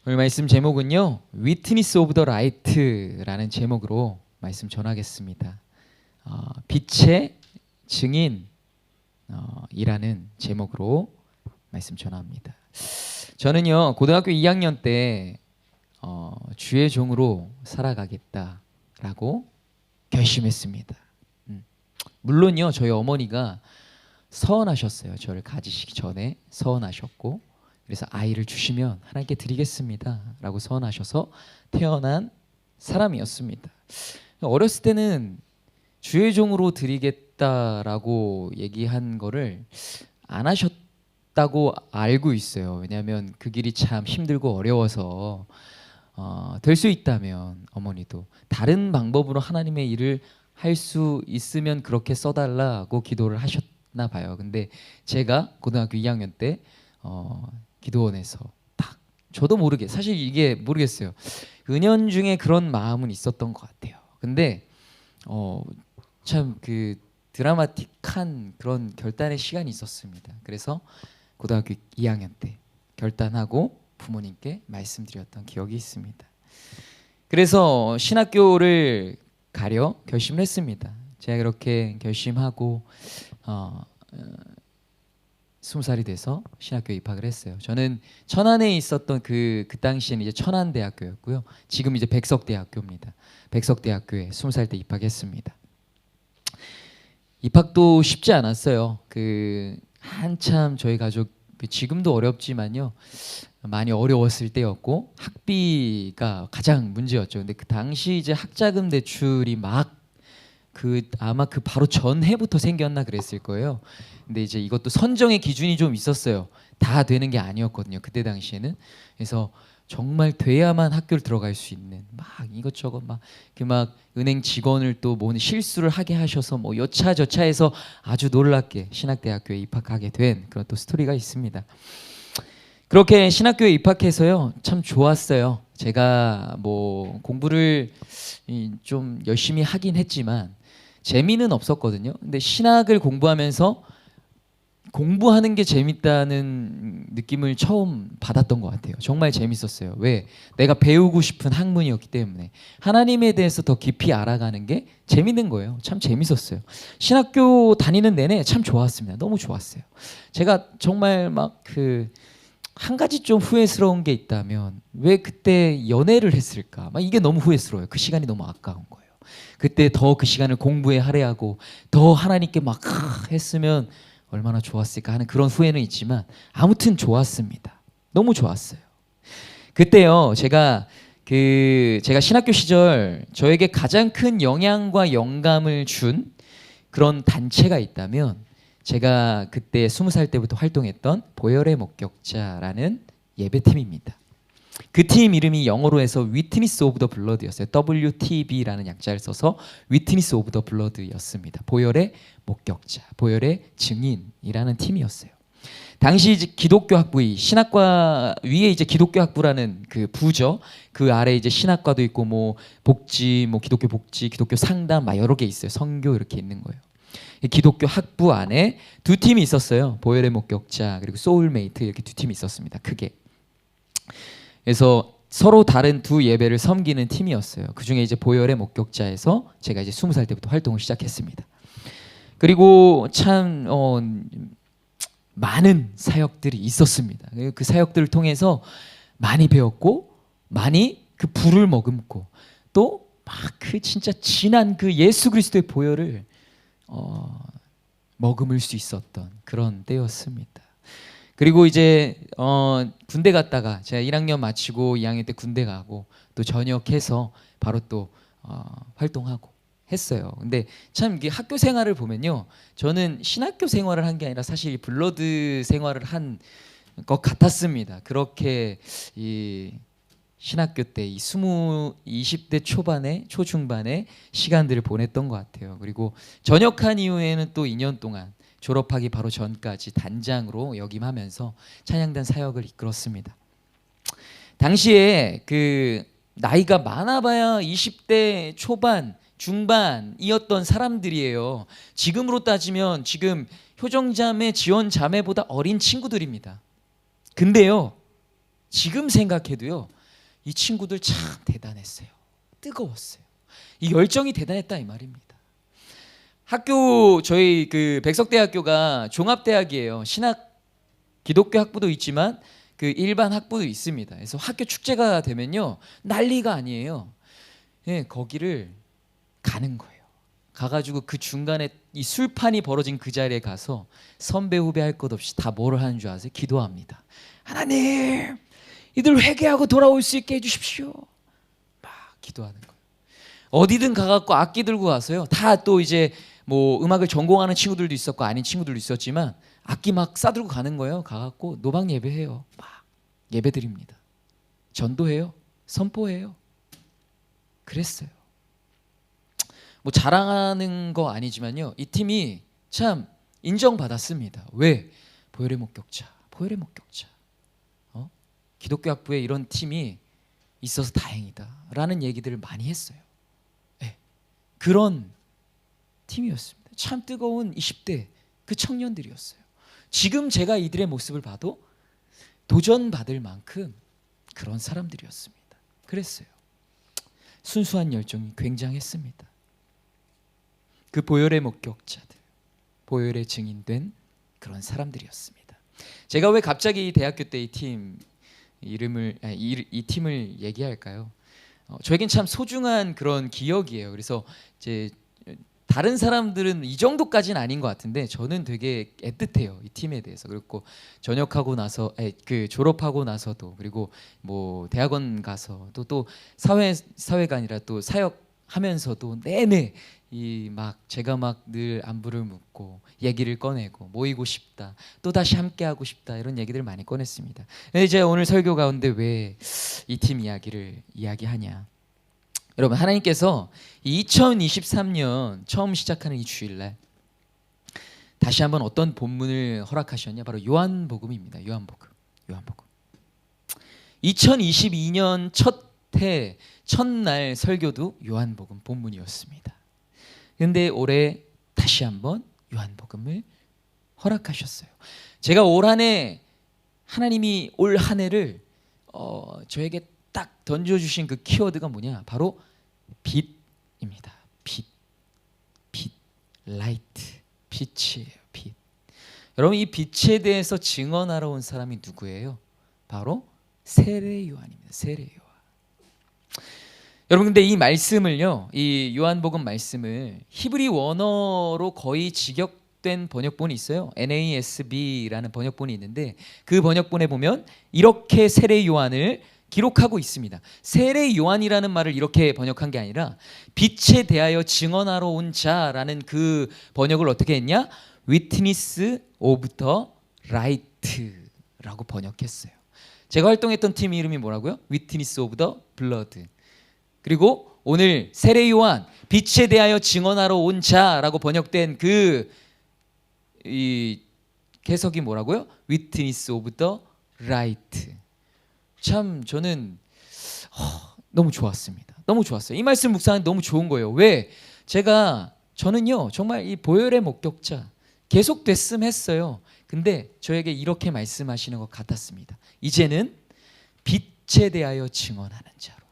오늘 말씀 제목은요, 위트니스 오브 더 라이트라는 제목으로 말씀 전하겠습니다. 빛의 증인 이라는 제목으로 말씀 전합니다. 저는요, 고등학교 2학년 때 주의 종으로 살아가겠다라고 결심했습니다. 물론요, 저희 어머니가 서원하셨어요. 저를 가지시기 전에 서원하셨고, 그래서 아이를 주시면 하나님께 드리겠습니다 라고 서원하셔서 태어난 사람이었습니다. 어렸을 때는 주의 종으로 드리겠다라고 얘기한 거를 안 하셨다고 알고 있어요. 왜냐하면 그 길이 참 힘들고 어려워서 될 수 있다면 어머니도 다른 방법으로 하나님의 일을 할 수 있으면 그렇게 써달라고 기도를 하셨나 봐요. 근데 제가 고등학교 2학년 때 기도원에서 딱 저도 모르게, 사실 이게 모르겠어요. 은연중에 그런 마음은 있었던 것 같아요. 근데 참 그 드라마틱한 그런 결단의 시간이 있었습니다. 그래서 고등학교 2학년 때 결단하고 부모님께 말씀드렸던 기억이 있습니다. 그래서 신학교를 가려 결심을 했습니다. 제가 그렇게 결심하고 20살이 돼서 신학교에 입학을 했어요. 저는 천안에 있었던 그 당시에는 이제 천안대학교였고요. 지금 이제 백석대학교입니다. 백석대학교에 20살 때 입학했습니다. 입학도 쉽지 않았어요. 한참 저희 가족 지금도 어렵지만요, 많이 어려웠을 때였고 학비가 가장 문제였죠. 근데 그 당시 이제 학자금 대출이 막 아마 바로 전해부터 생겼나 그랬을 거예요. 근데 이제 이것도 선정의 기준이 좀 있었어요. 다 되는 게 아니었거든요, 그때 당시에는. 그래서 정말 돼야만 학교를 들어갈 수 있는 막 이것저것 막 은행 직원을 또 뭐 실수를 하게 하셔서 뭐 여차저차해서 아주 놀랍게 신학대학교에 입학하게 된 그런 또 스토리가 있습니다. 그렇게 신학교에 입학해서요, 참 좋았어요. 제가 뭐 공부를 좀 열심히 하긴 했지만 재미는 없었거든요. 근데 신학을 공부하면서 공부하는 게 재밌다는 느낌을 처음 받았던 것 같아요. 정말 재밌었어요. 왜? 내가 배우고 싶은 학문이었기 때문에 하나님에 대해서 더 깊이 알아가는 게 재밌는 거예요. 참 재밌었어요. 신학교 다니는 내내 참 좋았습니다. 너무 좋았어요. 제가 정말 한 가지 좀 후회스러운 게 있다면 왜 그때 연애를 했을까? 이게 너무 후회스러워요. 그 시간이 너무 아까운 거예요. 그때 더 그 시간을 공부에 할애하고 더 하나님께 했으면 얼마나 좋았을까 하는 그런 후회는 있지만 아무튼 좋았습니다. 너무 좋았어요. 그때요, 제가 신학교 시절 저에게 가장 큰 영향과 영감을 준 그런 단체가 있다면 제가 그때 20살 때부터 활동했던 보혈의 목격자라는 예배팀입니다. 그 팀 이름이 영어로 해서 위트니스 오브 더 블러드였어요. WTB라는 약자를 써서 위트니스 오브 더 블러드였습니다. 보혈의 목격자, 보혈의 증인이라는 팀이었어요. 당시 이제 기독교 학부의 신학과 위에 이제 기독교 학부라는 그 부죠. 그 아래 이제 신학과도 있고 뭐 복지, 뭐 기독교 복지, 기독교 상담 여러 개 있어요. 선교 이렇게 있는 거예요. 기독교 학부 안에 두 팀이 있었어요. 보혈의 목격자 그리고 소울메이트 이렇게 두 팀이 있었습니다. 크게. 그래서 서로 다른 두 예배를 섬기는 팀이었어요. 그 중에 이제 보혈의 목격자에서 제가 이제 20살 때부터 활동을 시작했습니다. 그리고 참 많은 사역들이 있었습니다. 그 사역들을 통해서 많이 배웠고 많이 그 불을 머금고 또 진짜 진한 그 예수 그리스도의 보혈을 머금을 수 있었던 그런 때였습니다. 그리고 이제 군대 갔다가 제가 1학년 마치고 2학년 때 군대 가고 또 전역해서 바로 또 활동하고 했어요. 근데 참 이게 학교 생활을 보면요, 저는 신학교 생활을 한 게 아니라 사실 블러드 생활을 한 것 같았습니다. 그렇게 이 신학교 때 20대 초중반에 시간들을 보냈던 것 같아요. 그리고 전역한 이후에는 또 2년 동안 졸업하기 바로 전까지 단장으로 역임하면서 찬양단 사역을 이끌었습니다. 당시에 나이가 많아봐야 20대 초반, 중반이었던 사람들이에요. 지금으로 따지면 지금 효정자매, 지원자매보다 어린 친구들입니다. 근데요, 지금 생각해도요, 이 친구들 참 대단했어요. 뜨거웠어요. 이 열정이 대단했다 이 말입니다. 학교 저희 그 백석대학교가 종합대학이에요. 신학 기독교 학부도 있지만 그 일반 학부도 있습니다. 그래서 학교 축제가 되면요 난리가 아니에요. 예, 거기를 가는 거예요. 가가지고 그 중간에 이 술판이 벌어진 그 자리에 가서 선배 후배 할 것 없이 다 뭐를 하는 줄 아세요? 기도합니다. 하나님, 이들 회개하고 돌아올 수 있게 해주십시오. 막 기도하는 거예요. 어디든 가갖고 악기 들고 가서요. 다 또 이제 뭐 음악을 전공하는 친구들도 있었고 아닌 친구들도 있었지만 악기 막 싸들고 가는 거예요. 가갖고 노방 예배해요. 막 예배 드립니다. 전도해요. 선포해요. 그랬어요. 뭐 자랑하는 거 아니지만요. 이 팀이 참 인정받았습니다. 왜? 보혈의 목격자. 보혈의 목격자. 기독교 학부에 이런 팀이 있어서 다행이다 라는 얘기들을 많이 했어요. 네. 그런 팀이었습니다. 참 뜨거운 20대 그 청년들이었어요. 지금 제가 이들의 모습을 봐도 도전받을 만큼 그런 사람들이었습니다. 그랬어요. 순수한 열정이 굉장했습니다. 그 보혈의 목격자들, 보혈의 증인된 그런 사람들이었습니다. 제가 왜 갑자기 대학교 때 이 팀 이름을 이 팀을 얘기할까요? 저에겐 참 소중한 그런 기억이에요. 그래서 이제 다른 사람들은 이 정도까지는 아닌 것 같은데 저는 되게 애틋해요 이 팀에 대해서. 그리고 전역하고 나서 그 졸업하고 나서도 그리고 뭐 대학원 가서 또 사회가 아니라 또 사역하면서도 내내 이 막 제가 막 늘 안부를 묻고 얘기를 꺼내고 모이고 싶다 또 다시 함께 하고 싶다 이런 얘기들을 많이 꺼냈습니다. 근데 제가 오늘 설교 가운데 왜 이 팀 이야기를 이야기하냐? 여러분 하나님께서 2023년 처음 시작하는 이 주일날 다시 한번 어떤 본문을 허락하셨냐? 바로 요한복음입니다. 요한복음. 2022년 첫날 설교도 요한복음 본문이었습니다. 근데 올해 다시 한번 요한복음을 허락하셨어요. 제가 올 한 해 하나님이 올 한 해를 저에게 딱 던져주신 그 키워드가 뭐냐? 바로 빛입니다. 빛, 라이트, 빛이에요. 빛. 여러분 이 빛에 대해서 증언하러 온 사람이 누구예요? 바로 세례 요한입니다. 세례 요한. 여러분 근데 이 말씀을요, 이 요한복음 말씀을 히브리 원어로 거의 직역된 번역본이 있어요. NASB라는 번역본이 있는데 그 번역본에 보면 이렇게 세례 요한을 기록하고 있습니다. 세례 요한이라는 말을 이렇게 번역한 게 아니라 빛에 대하여 증언하러 온 자라는 그 번역을 어떻게 했냐? Witness of the Light라고 번역했어요. 제가 활동했던 팀 이름이 뭐라고요? Witness of the Blood. 그리고 오늘 세례 요한 빛에 대하여 증언하러 온 자라고 번역된 그 이 해석이 뭐라고요? Witness of the Light. 참 저는 너무 좋았습니다. 너무 좋았어요. 이 말씀 묵상은 너무 좋은 거예요. 왜? 저는요 정말 이 보혈의 목격자 계속 됐음 했어요. 근데 저에게 이렇게 말씀하시는 것 같았습니다. 이제는 빛에 대하여 증언하는 자로,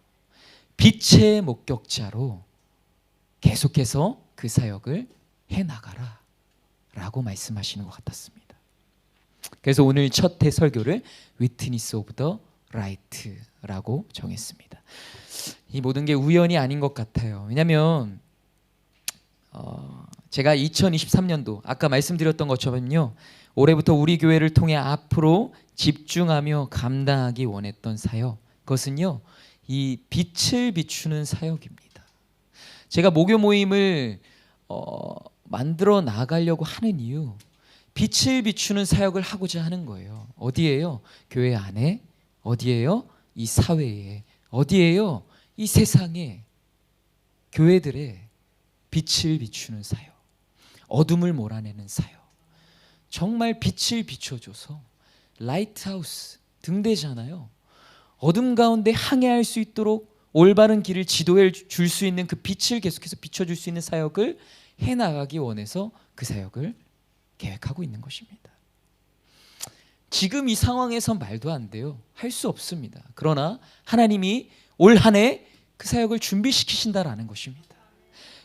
빛의 목격자로 계속해서 그 사역을 해나가라 라고 말씀하시는 것 같았습니다. 그래서 오늘 첫 해 설교를 Witness of the Light라고 정했습니다. 이 모든 게 우연이 아닌 것 같아요. 왜냐하면 제가 2023년도 아까 말씀드렸던 것처럼요, 올해부터 우리 교회를 통해 앞으로 집중하며 감당하기 원했던 사역, 그것은요 이 빛을 비추는 사역입니다. 제가 모교 모임을 만들어 나가려고 하는 이유, 빛을 비추는 사역을 하고자 하는 거예요. 어디에요? 교회 안에, 어디에요? 이 사회에, 어디에요? 이 세상에, 교회들의 빛을 비추는 사역, 어둠을 몰아내는 사역. 정말 빛을 비춰줘서 라이트하우스, 등대잖아요. 어둠 가운데 항해할 수 있도록 올바른 길을 지도해 줄 수 있는 그 빛을 계속해서 비춰줄 수 있는 사역을 해나가기 원해서 그 사역을 계획하고 있는 것입니다. 지금 이 상황에서 말도 안 돼요. 할 수 없습니다. 그러나 하나님이 올 한 해 그 사역을 준비시키신다라는 것입니다.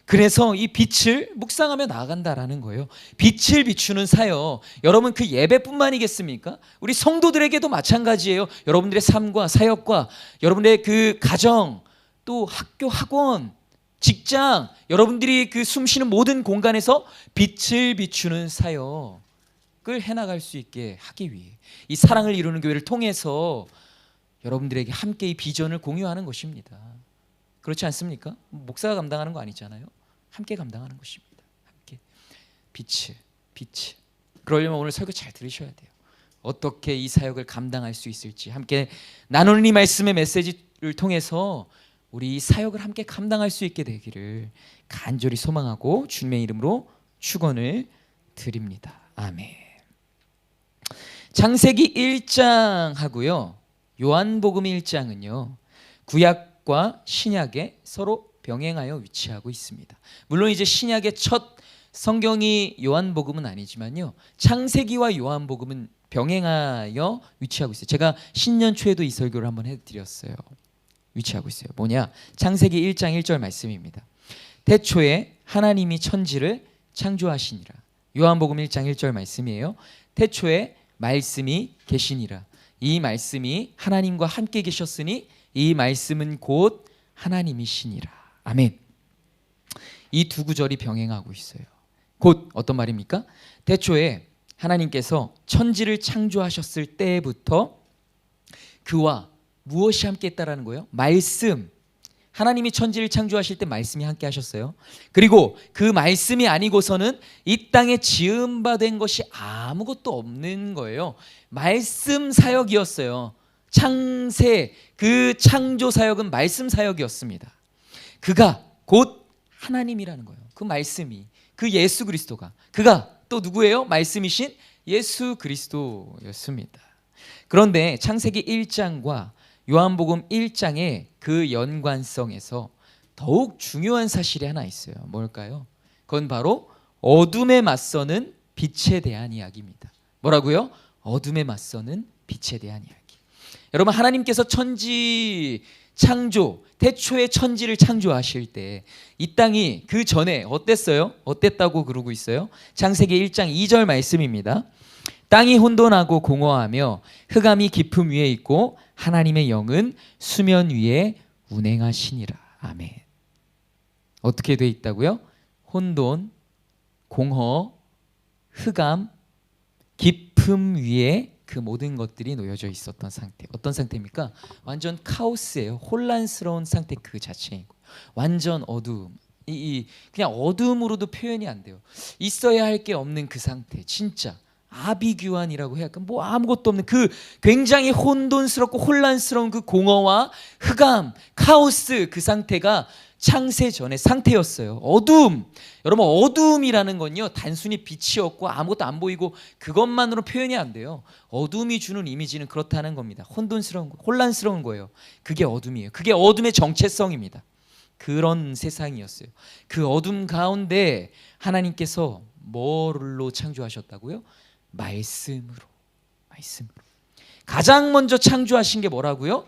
그래서 이 빛을 묵상하며 나아간다라는 거예요. 빛을 비추는 사역. 여러분 그 예배뿐만이겠습니까? 우리 성도들에게도 마찬가지예요. 여러분들의 삶과 사역과 여러분의 그 가정, 또 학교, 학원, 직장, 여러분들이 그 숨쉬는 모든 공간에서 빛을 비추는 사역을 해나갈 수 있게 하기 위해 이 사랑을 이루는 교회를 통해서 여러분들에게 함께 이 비전을 공유하는 것입니다. 그렇지 않습니까? 목사가 감당하는 거 아니잖아요. 함께 감당하는 것입니다. 함께 빛을. 그러려면 오늘 설교 잘 들으셔야 돼요. 어떻게 이 사역을 감당할 수 있을지 함께 나누는 이 말씀의 메시지를 통해서 우리 이 사역을 함께 감당할 수 있게 되기를 간절히 소망하고 주님의 이름으로 축원을 드립니다. 아멘. 창세기 1장하고요 요한복음 1장은요 구약과 신약에 서로 병행하여 위치하고 있습니다. 물론 이제 신약의 첫 성경이 요한복음은 아니지만요 창세기와 요한복음은 병행하여 위치하고 있어요. 제가 신년 초에도 이 설교를 한번 해드렸어요. 위치하고 있어요. 뭐냐? 창세기 1장 1절 말씀입니다. 태초에 하나님이 천지를 창조하시니라. 요한복음 1장 1절 말씀이에요. 태초에 말씀이 계시니라. 이 말씀이 하나님과 함께 계셨으니 이 말씀은 곧 하나님이시니라. 아멘. 이 두 구절이 병행하고 있어요. 곧 어떤 말입니까? 태초에 하나님께서 천지를 창조하셨을 때부터 그와 무엇이 함께 했다라는 거예요? 말씀. 하나님이 천지를 창조하실 때 말씀이 함께 하셨어요. 그리고 그 말씀이 아니고서는 이 땅에 지음받은 것이 아무것도 없는 거예요. 말씀 사역이었어요. 창세, 그 창조 사역은 말씀 사역이었습니다. 그가 곧 하나님이라는 거예요. 그 말씀이, 그 예수 그리스도가, 그가 또 누구예요? 말씀이신 예수 그리스도였습니다. 그런데 창세기 1장과 요한복음 1장의 그 연관성에서 더욱 중요한 사실이 하나 있어요. 뭘까요? 그건 바로 어둠에 맞서는 빛에 대한 이야기입니다. 뭐라고요? 어둠에 맞서는 빛에 대한 이야기. 여러분 하나님께서 천지 창조, 태초에 천지를 창조하실 때 이 땅이 그 전에 어땠어요? 어땠다고 그러고 있어요? 창세기 1장 2절 말씀입니다. 땅이 혼돈하고 공허하며 흑암이 깊음 위에 있고 하나님의 영은 수면 위에 운행하시니라. 아멘. 어떻게 돼 있다고요? 혼돈, 공허, 흑암, 깊음 위에 그 모든 것들이 놓여져 있었던 상태. 어떤 상태입니까? 완전 카오스예요. 혼란스러운 상태 그 자체이고 완전 어두움. 그냥 어두움으로도 표현이 안 돼요. 있어야 할 게 없는 그 상태. 진짜 아비규환이라고 해야 할까? 뭐 아무것도 없는 그 굉장히 혼돈스럽고 혼란스러운 그 공허와 흑암, 카오스 그 상태가 창세 전의 상태였어요. 어두움. 여러분 어두움이라는 건요 단순히 빛이 없고 아무것도 안 보이고 그것만으로 표현이 안 돼요. 어둠이 주는 이미지는 그렇다는 겁니다. 혼돈스러운 거, 혼란스러운 거예요. 그게 어둠이에요. 그게 어둠의 정체성입니다. 그런 세상이었어요. 그 어둠 가운데 하나님께서 뭘로 창조하셨다고요? 말씀으로. 가장 먼저 창조하신 게 뭐라고요?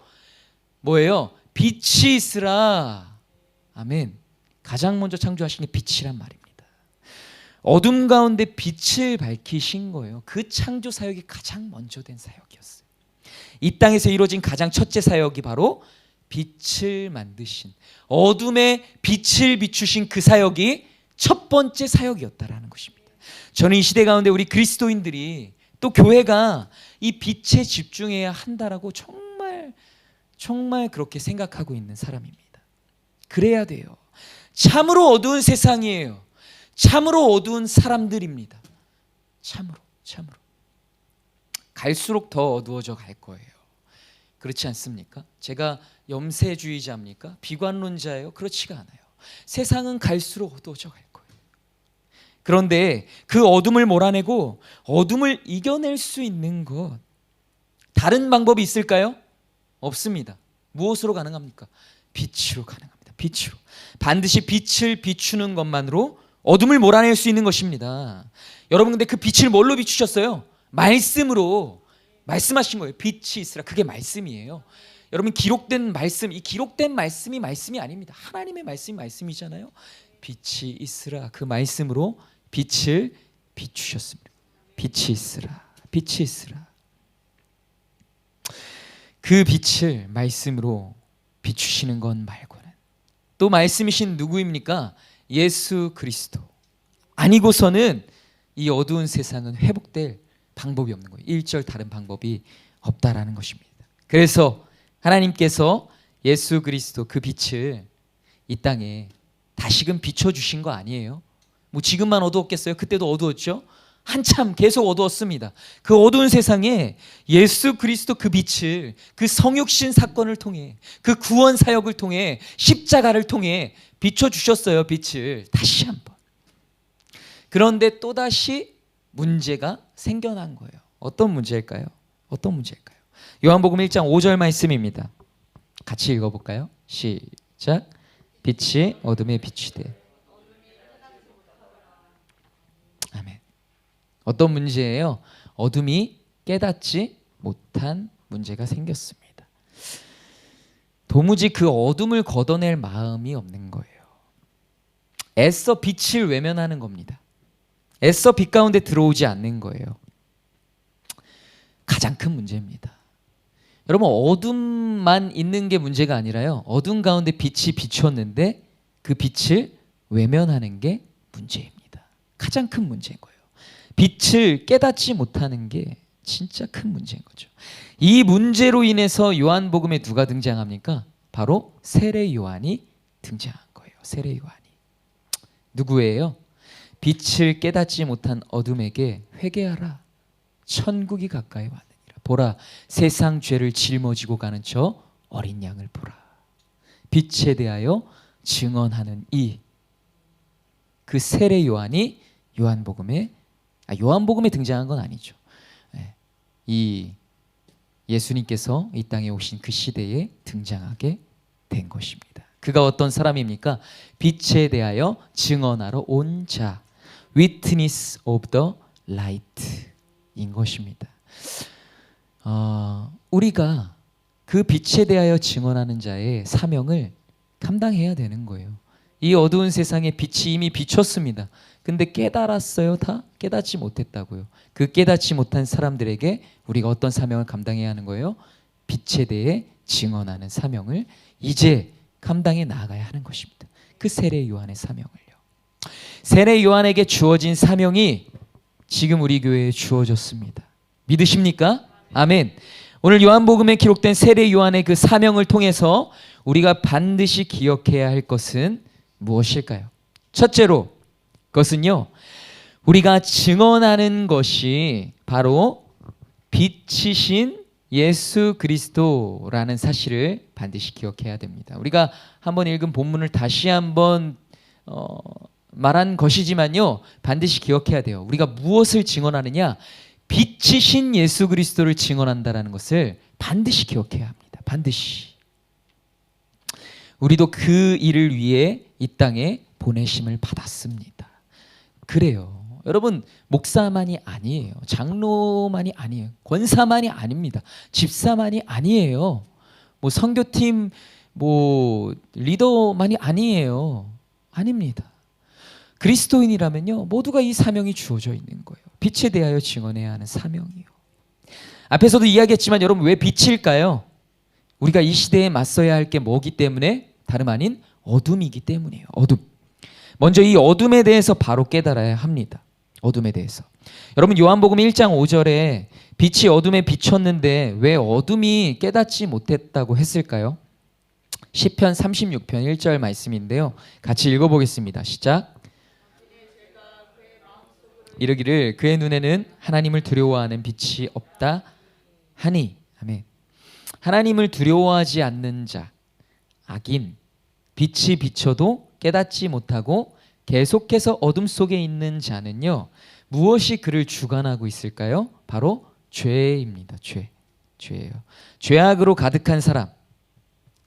뭐예요? 빛이 있으라. 아멘. 가장 먼저 창조하신 게 빛이란 말입니다. 어둠 가운데 빛을 밝히신 거예요. 그 창조 사역이 가장 먼저 된 사역이었어요. 이 땅에서 이루어진 가장 첫째 사역이 바로 빛을 만드신, 어둠에 빛을 비추신 그 사역이 첫 번째 사역이었다라는 것입니다. 저는 이 시대 가운데 우리 그리스도인들이 또 교회가 이 빛에 집중해야 한다라고 정말 그렇게 생각하고 있는 사람입니다. 그래야 돼요. 참으로 어두운 세상이에요. 참으로 어두운 사람들입니다. 참으로 갈수록 더 어두워져 갈 거예요. 그렇지 않습니까? 제가 염세주의자입니까? 비관론자예요? 그렇지가 않아요. 세상은 갈수록 어두워져 갈 거예요. 그런데 그 어둠을 몰아내고 어둠을 이겨낼 수 있는 것, 다른 방법이 있을까요? 없습니다. 무엇으로 가능합니까? 빛으로 가능합니다. 빛으로. 반드시 빛을 비추는 것만으로 어둠을 몰아낼 수 있는 것입니다. 여러분 근데 그 빛을 뭘로 비추셨어요? 말씀으로. 말씀하신 거예요. 빛이 있으라. 그게 말씀이에요. 여러분, 기록된 말씀, 이 기록된 말씀이 말씀이 아닙니다. 하나님의 말씀이 말씀이잖아요. 빛이 있으라. 그 말씀으로 빛을 비추셨습니다. 빛이 있으라. 빛이 있으라. 그 빛을 말씀으로 비추시는 것 말고는 또 말씀이신 누구입니까? 예수 그리스도. 아니고서는 이 어두운 세상은 회복될 방법이 없는 거예요. 1절 다른 방법이 없다라는 것입니다. 그래서 하나님께서 예수 그리스도 그 빛을 이 땅에 다시금 비춰주신 거 아니에요. 뭐 지금만 어두웠겠어요? 그때도 어두웠죠. 한참 계속 어두웠습니다. 그 어두운 세상에 예수 그리스도 그 빛을, 그 성육신 사건을 통해, 그 구원 사역을 통해, 십자가를 통해 비춰주셨어요. 빛을 다시 한번. 그런데 또다시 문제가 생겨난 거예요. 어떤 문제일까요? 어떤 문제일까요? 요한복음 1장 5절 말씀입니다. 같이 읽어볼까요? 시작. 빛이 어둠에 비추되. 아멘. 어떤 문제예요? 어둠이 깨닫지 못한 문제가 생겼습니다. 도무지 그 어둠을 걷어낼 마음이 없는 거예요. 애써 빛을 외면하는 겁니다. 애써 빛 가운데 들어오지 않는 거예요. 가장 큰 문제입니다. 여러분, 어둠만 있는 게 문제가 아니라요, 어둠 가운데 빛이 비추었는데 그 빛을 외면하는 게 문제입니다. 가장 큰 문제인 거예요. 빛을 깨닫지 못하는 게 진짜 큰 문제인 거죠. 이 문제로 인해서 요한복음에 누가 등장합니까? 바로 세례 요한이 등장한 거예요. 세례 요한이. 누구예요? 빛을 깨닫지 못한 어둠에게 회개하라. 천국이 가까이 왔느니라. 보라, 세상 죄를 짊어지고 가는 저 어린 양을 보라. 빛에 대하여 증언하는 그 세례 요한이 요한복음에 등장한 건 아니죠. 이 예수님께서 이 땅에 오신 그 시대에 등장하게 된 것입니다. 그가 어떤 사람입니까? 빛에 대하여 증언하러 온 자, Witness of the Light인 것입니다. 우리가 그 빛에 대하여 증언하는 자의 사명을 감당해야 되는 거예요. 이 어두운 세상에 빛이 이미 비쳤습니다. 근데 깨달았어요? 다? 깨닫지 못했다고요. 그 깨닫지 못한 사람들에게 우리가 어떤 사명을 감당해야 하는 거예요? 빛에 대해 증언하는 사명을 이제 감당해 나아가야 하는 것입니다. 그 세례 요한의 사명을요. 세례 요한에게 주어진 사명이 지금 우리 교회에 주어졌습니다. 믿으십니까? 아멘. 오늘 요한복음에 기록된 세례 요한의 그 사명을 통해서 우리가 반드시 기억해야 할 것은 무엇일까요? 첫째로, 그것은요, 우리가 증언하는 것이 바로 빛이신 예수 그리스도라는 사실을 반드시 기억해야 됩니다. 우리가 한번 읽은 본문을 다시 한번 말한 것이지만요, 반드시 기억해야 돼요. 우리가 무엇을 증언하느냐? 빛이신 예수 그리스도를 증언한다라는 것을 반드시 기억해야 합니다. 반드시. 우리도 그 일을 위해 이 땅에 보내심을 받았습니다. 그래요. 여러분, 목사만이 아니에요. 장로만이 아니에요. 권사만이 아닙니다. 집사만이 아니에요. 뭐 선교팀 리더만이 아니에요. 아닙니다. 그리스도인이라면요, 모두가 이 사명이 주어져 있는 거예요. 빛에 대하여 증언해야 하는 사명이요. 앞에서도 이야기했지만 여러분, 왜 빛일까요? 우리가 이 시대에 맞서야 할 게 뭐기 때문에? 다름 아닌 어둠이기 때문이에요. 어둠. 먼저 이 어둠에 대해서 바로 깨달아야 합니다. 어둠에 대해서. 여러분, 요한복음 1장 5절에 빛이 어둠에 비쳤는데 왜 어둠이 깨닫지 못했다고 했을까요? 시편 36편 1절 말씀인데요. 같이 읽어보겠습니다. 시작. 이르기를 그의 눈에는 하나님을 두려워하는 빛이 없다 하니. 아멘. 하나님을 두려워하지 않는 자, 악인, 빛이 비쳐도 깨닫지 못하고 계속해서 어둠 속에 있는 자는요, 무엇이 그를 주관하고 있을까요? 바로 죄입니다. 죄예요. 죄악으로 가득한 사람,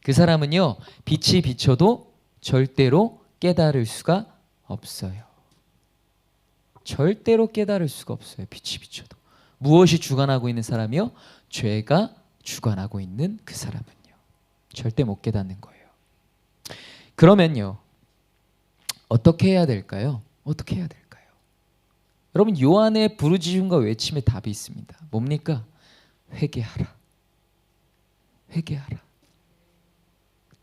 그 사람은요, 빛이 비쳐도 절대로 깨달을 수가 없어요. 절대로 깨달을 수가 없어요. 빛이 비쳐도. 무엇이 주관하고 있는 사람이요? 죄가 주관하고 있는 그 사람은요. 절대 못 깨닫는 거예요. 그러면요, 어떻게 해야 될까요? 어떻게 해야 될까요? 여러분, 요한의 부르짖음과 외침에 답이 있습니다. 뭡니까? 회개하라. 회개하라.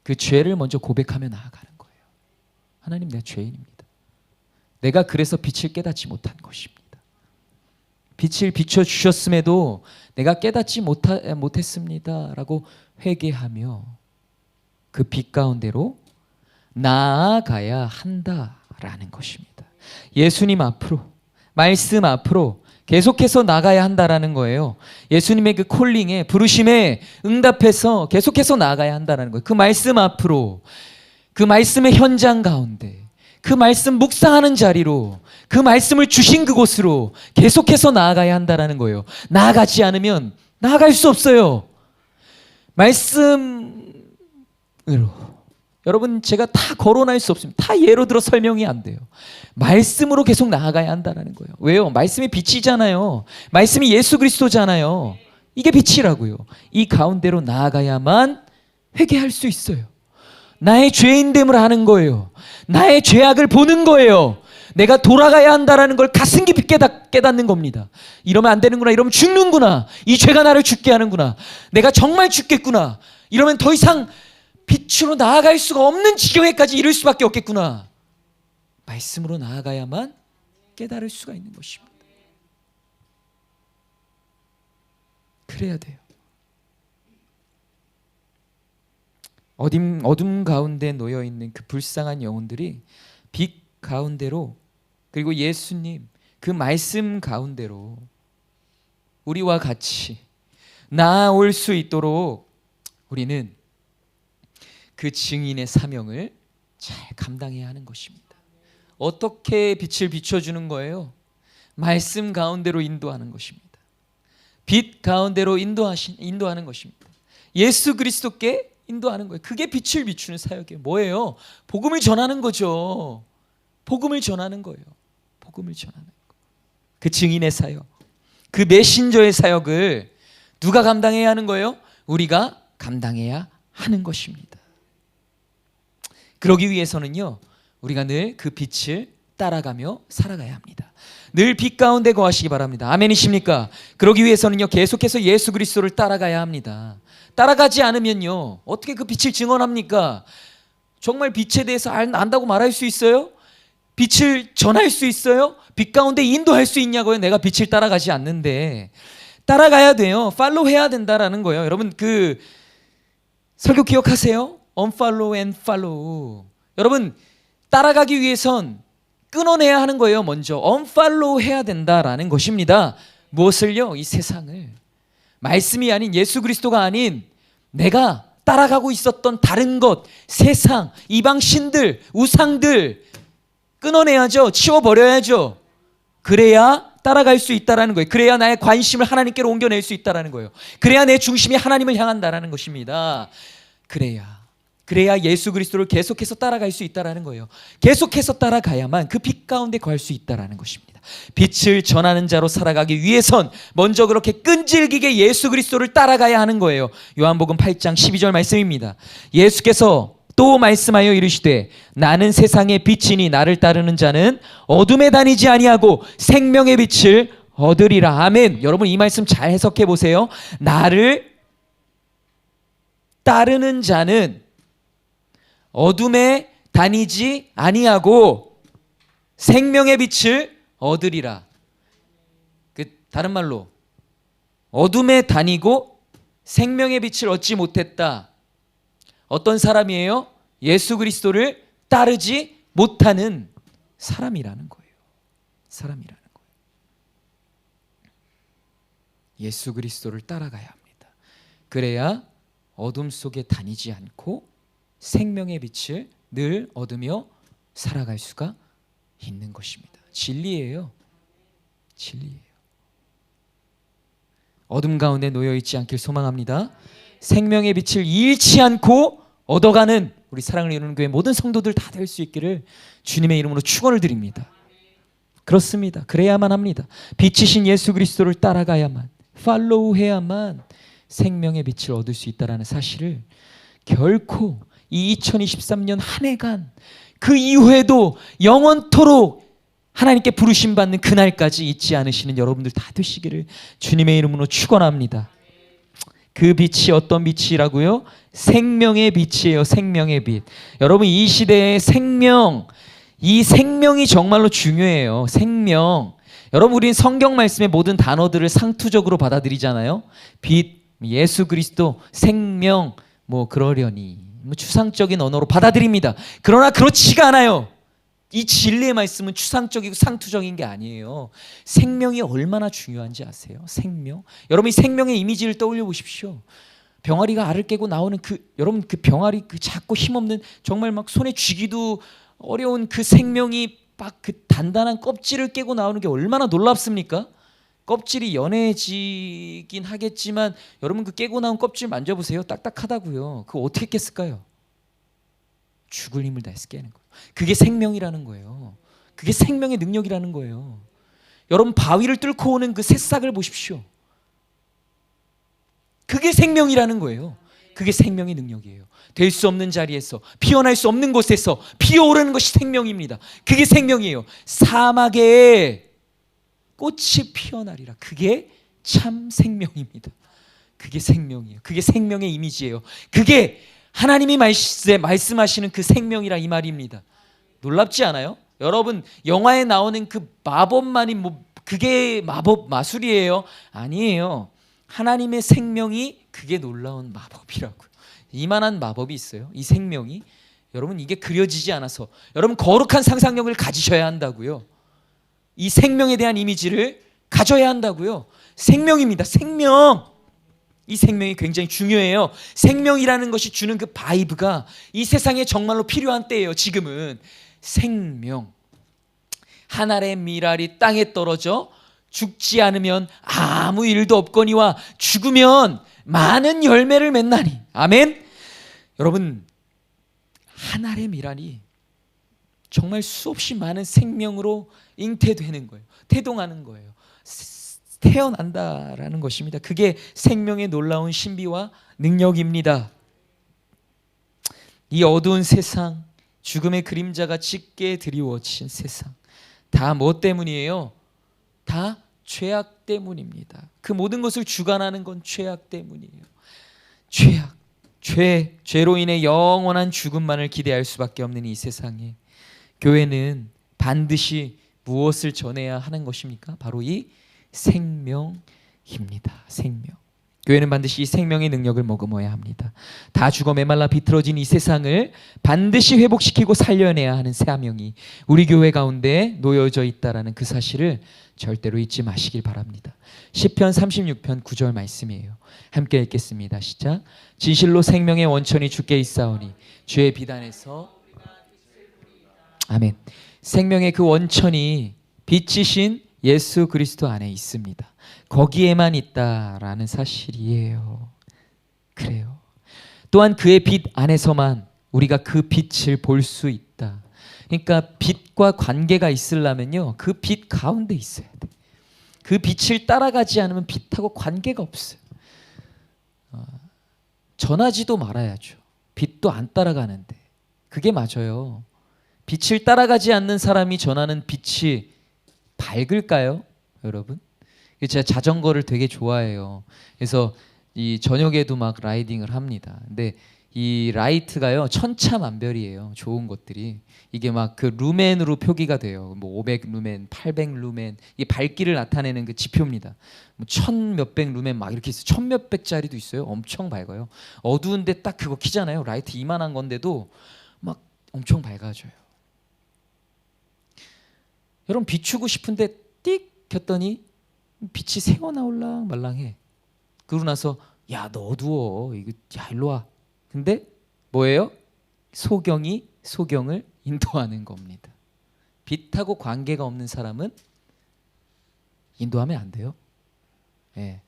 그 죄를 먼저 고백하며 나아가는 거예요. 하나님, 내가 죄인입니다. 내가 그래서 빛을 깨닫지 못한 것입니다. 빛을 비춰주셨음에도 내가 깨닫지 못했습니다 라고 회개하며 그 빛 가운데로 나아가야 한다라는 것입니다. 예수님 앞으로, 말씀 앞으로 계속해서 나가야 한다라는 거예요. 예수님의 그 콜링에, 부르심에 응답해서 계속해서 나가야 한다라는 거예요. 그 말씀 앞으로, 그 말씀의 현장 가운데, 그 말씀 묵상하는 자리로, 그 말씀을 주신 그곳으로 계속해서 나아가야 한다라는 거예요. 나아가지 않으면 나아갈 수 없어요. 말씀으로. 여러분, 제가 다 거론할 수 없습니다. 다 예로 들어 설명이 안 돼요. 말씀으로 계속 나아가야 한다는 거예요. 왜요? 말씀이 빛이잖아요. 말씀이 예수 그리스도잖아요. 이게 빛이라고요. 이 가운데로 나아가야만 회개할 수 있어요. 나의 죄인됨을 아는 거예요. 나의 죄악을 보는 거예요. 내가 돌아가야 한다는 걸 가슴 깊이 깨닫는 겁니다. 이러면 안 되는구나. 이러면 죽는구나. 이 죄가 나를 죽게 하는구나. 내가 정말 죽겠구나. 이러면 더 이상 빛으로 나아갈 수가 없는 지경에까지 이를 수밖에 없겠구나. 말씀으로 나아가야만 깨달을 수가 있는 것입니다. 그래야 돼요. 어둠 가운데 놓여있는 그 불쌍한 영혼들이 빛 가운데로, 그리고 예수님 그 말씀 가운데로 우리와 같이 나아올 수 있도록 우리는 그 증인의 사명을 잘 감당해야 하는 것입니다. 어떻게 빛을 비춰주는 거예요? 말씀 가운데로 인도하는 것입니다. 빛 가운데로 인도하는 것입니다. 예수 그리스도께 인도하는 거예요. 그게 빛을 비추는 사역이에요. 뭐예요? 복음을 전하는 거죠. 복음을 전하는 거예요. 복음을 전하는 거. 그 증인의 사역, 그 메신저의 사역을 누가 감당해야 하는 거예요? 우리가 감당해야 하는 것입니다. 그러기 위해서는요, 우리가 늘 그 빛을 따라가며 살아가야 합니다. 늘 빛 가운데 거하시기 바랍니다. 아멘이십니까? 그러기 위해서는요, 계속해서 예수 그리스도를 따라가야 합니다. 따라가지 않으면요, 어떻게 그 빛을 증언합니까? 정말 빛에 대해서 안다고 말할 수 있어요? 빛을 전할 수 있어요? 빛 가운데 인도할 수 있냐고요? 내가 빛을 따라가지 않는데. 따라가야 돼요. 팔로우 해야 된다라는 거예요. 여러분, 그 설교 기억하세요? unfollow and follow. 여러분, 따라가기 위해선 끊어내야 하는 거예요. 먼저 unfollow 해야 된다라는 것입니다. 무엇을요? 이 세상을. 말씀이 아닌, 예수 그리스도가 아닌 내가 따라가고 있었던 다른 것, 세상, 이방 신들, 우상들 끊어내야죠. 치워버려야죠. 그래야 따라갈 수 있다라는 거예요. 그래야 나의 관심을 하나님께로 옮겨낼 수 있다라는 거예요. 그래야 내 중심이 하나님을 향한다라는 것입니다. 그래야 예수 그리스도를 계속해서 따라갈 수 있다라는 거예요. 계속해서 따라가야만 그 빛 가운데 거할 수 있다라는 것입니다. 빛을 전하는 자로 살아가기 위해선 먼저 그렇게 끈질기게 예수 그리스도를 따라가야 하는 거예요. 요한복음 8장 12절 말씀입니다. 예수께서 또 말씀하여 이르시되 나는 세상의 빛이니 나를 따르는 자는 어둠에 다니지 아니하고 생명의 빛을 얻으리라. 아멘. 여러분, 이 말씀 잘 해석해 보세요. 나를 따르는 자는 어둠에 다니지 아니하고 생명의 빛을 얻으리라. 다른 말로 어둠에 다니고 생명의 빛을 얻지 못했다. 어떤 사람이에요? 예수 그리스도를 따르지 못하는 사람이라는 거예요. 사람이라는 거예요. 예수 그리스도를 따라가야 합니다. 그래야 어둠 속에 다니지 않고 생명의 빛을 늘 얻으며 살아갈 수가 있는 것입니다. 진리예요. 진리예요. 어둠 가운데 놓여있지 않길 소망합니다. 생명의 빛을 잃지 않고 얻어가는 우리 사랑을 이루는 교회 모든 성도들 다 될 수 있기를 주님의 이름으로 축원을 드립니다. 그렇습니다. 그래야만 합니다. 빛이신 예수 그리스도를 따라가야만, 팔로우해야만 생명의 빛을 얻을 수 있다는 사실을 결코 이 2023년 한 해간 그 이후에도 영원토록 하나님께 부르심 받는 그날까지 잊지 않으시는 여러분들 다 되시기를 주님의 이름으로 축원합니다. 그 빛이 어떤 빛이라고요? 생명의 빛이에요. 생명의 빛. 여러분, 이 시대의 생명, 이 생명이 정말로 중요해요. 생명. 여러분, 우린 성경 말씀의 모든 단어들을 상투적으로 받아들이잖아요. 빛, 예수 그리스도, 생명, 뭐 그러려니, 뭐 추상적인 언어로 받아들입니다. 그러나 그렇지가 않아요. 이 진리의 말씀은 추상적이고 상투적인 게 아니에요. 생명이 얼마나 중요한지 아세요? 생명. 여러분이 생명의 이미지를 떠올려 보십시오. 병아리가 알을 깨고 나오는 여러분 그 병아리 그 작고 힘없는 정말 막 손에 쥐기도 어려운 그 생명이 막 그 단단한 껍질을 깨고 나오는 게 얼마나 놀랍습니까? 껍질이 연해지긴 하겠지만 여러분 그 깨고 나온 껍질 만져보세요. 딱딱하다고요. 그거 어떻게 깼을까요? 죽을 힘을 다해서 깨는 거예요. 그게 생명이라는 거예요. 그게 생명의 능력이라는 거예요. 여러분 바위를 뚫고 오는 그 새싹을 보십시오. 그게 생명이라는 거예요. 그게 생명의 능력이에요. 될 수 없는 자리에서, 피어날 수 없는 곳에서 피어오르는 것이 생명입니다. 그게 생명이에요. 사막에 꽃이 피어나리라. 그게 참 생명입니다. 그게 생명이에요. 그게 생명의 이미지예요. 그게 하나님이 말씀하시는 그 생명이라 이 말입니다. 놀랍지 않아요? 여러분 영화에 나오는 그 마법만이 뭐 그게 마법 마술이에요? 아니에요. 하나님의 생명이 그게 놀라운 마법이라고요. 이만한 마법이 있어요. 이 생명이. 여러분 이게 그려지지 않아서 여러분 거룩한 상상력을 가지셔야 한다고요. 이 생명에 대한 이미지를 가져야 한다고요. 생명입니다. 생명. 이 생명이 굉장히 중요해요. 생명이라는 것이 주는 그 바이브가 이 세상에 정말로 필요한 때예요. 지금은 생명. 한 알의 밀알이 땅에 떨어져 죽지 않으면 아무 일도 없거니와 죽으면 많은 열매를 맺나니. 아멘. 여러분 한 알의 밀알이 정말 수없이 많은 생명으로 잉태되는 거예요. 태동하는 거예요. 태어난다라는 것입니다. 그게 생명의 놀라운 신비와 능력입니다. 이 어두운 세상, 죽음의 그림자가 짙게 드리워진 세상, 다 뭐 때문이에요? 다 죄악 때문입니다. 그 모든 것을 주관하는 건 죄악 때문이에요. 죄악, 죄로 인해 영원한 죽음만을 기대할 수밖에 없는 이 세상에 교회는 반드시 무엇을 전해야 하는 것입니까? 바로 이 생명입니다. 생명. 교회는 반드시 이 생명의 능력을 머금어야 합니다. 다 죽어 메말라 비틀어진 이 세상을 반드시 회복시키고 살려내야 하는 사명이 우리 교회 가운데 놓여져 있다라는 그 사실을 절대로 잊지 마시길 바랍니다. 시편 36편 9절 말씀이에요. 함께 읽겠습니다. 시작. 진실로 생명의 원천이 주께 있사오니 주의 비단에서. 아멘. 생명의 그 원천이 빛이신 예수 그리스도 안에 있습니다. 거기에만 있다라는 사실이에요. 그래요. 또한 그의 빛 안에서만 우리가 그 빛을 볼 수 있다. 그러니까 빛과 관계가 있으려면요, 그 빛 가운데 있어야 돼. 그 빛을 따라가지 않으면 빛하고 관계가 없어요. 전하지도 말아야죠. 빛도 안 따라가는데. 그게 맞아요. 빛을 따라가지 않는 사람이 전하는 빛이 밝을까요, 여러분? 제가 자전거를 되게 좋아해요. 그래서 이 저녁에도 막 라이딩을 합니다. 근데 이 라이트가요 천차만별이에요. 좋은 것들이 이게 막 그 루멘으로 표기가 돼요. 뭐 500 루멘, 800 루멘, 이 밝기를 나타내는 그 지표입니다. 뭐 1000 몇백 루멘 막 이렇게 있어요. 1000 몇백짜리도 있어요. 엄청 밝아요. 어두운데 딱 그거 키잖아요. 라이트 이만한 건데도 막 엄청 밝아져요. 여러분 비추고 싶은데 띡 켰더니 빛이 새어나올랑 말랑해. 그러고 나서 야 너 어두워. 이거 야 일로 와. 근데 뭐예요? 소경을 인도하는 겁니다. 빛하고 관계가 없는 사람은 인도하면 안 돼요. 네.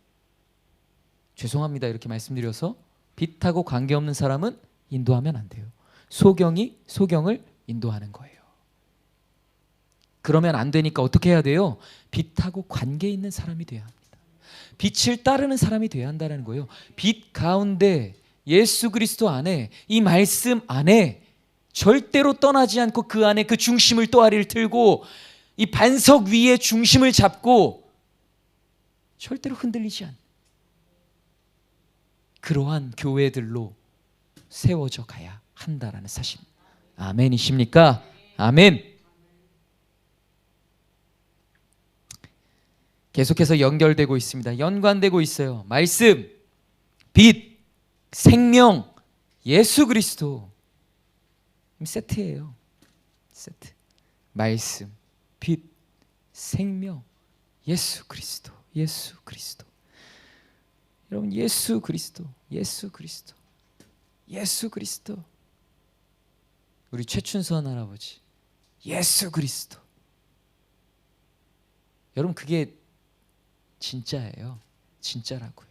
죄송합니다 이렇게 말씀드려서 빛하고 관계 없는 사람은 인도하면 안 돼요. 소경을 인도하는 거예요. 그러면 안 되니까 어떻게 해야 돼요? 빛하고 관계 있는 사람이 돼야 합니다. 빛을 따르는 사람이 돼야 한다는 거예요. 빛 가운데 예수 그리스도 안에 이 말씀 안에 절대로 떠나지 않고 그 안에 그 중심을 또아리를 틀고 이 반석 위에 중심을 잡고 절대로 흔들리지 않는 그러한 교회들로 세워져 가야 한다라는 사실. 아멘이십니까? 아멘. 계속해서 연결되고 있습니다. 연관되고 있어요. 말씀, 빛, 생명, 예수 그리스도. 세트예요. 세트. 말씀, 빛, 생명, 예수 그리스도. 예수 그리스도. 여러분, 예수 그리스도. 예수 그리스도. 예수 그리스도. 우리 최춘선 할아버지. 예수 그리스도. 여러분, 그게 진짜예요. 진짜라고요.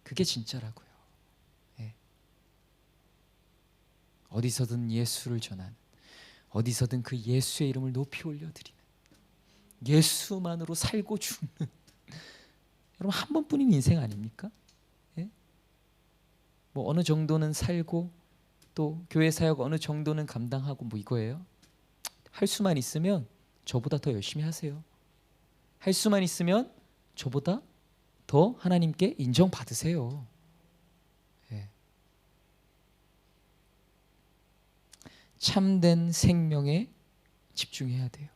그게 진짜라고요. 네. 어디서든 예수를 전하는, 어디서든 그 예수의 이름을 높이 올려드리는, 예수만으로 살고 죽는 여러분, 한 번뿐인 인생 아닙니까? 네? 뭐 어느 정도는 살고 또 교회 사역 어느 정도는 감당하고 뭐 이거예요? 할 수만 있으면 저보다 더 열심히 하세요. 할 수만 있으면 저보다 더 하나님께 인정받으세요. 네. 참된 생명에 집중해야 돼요.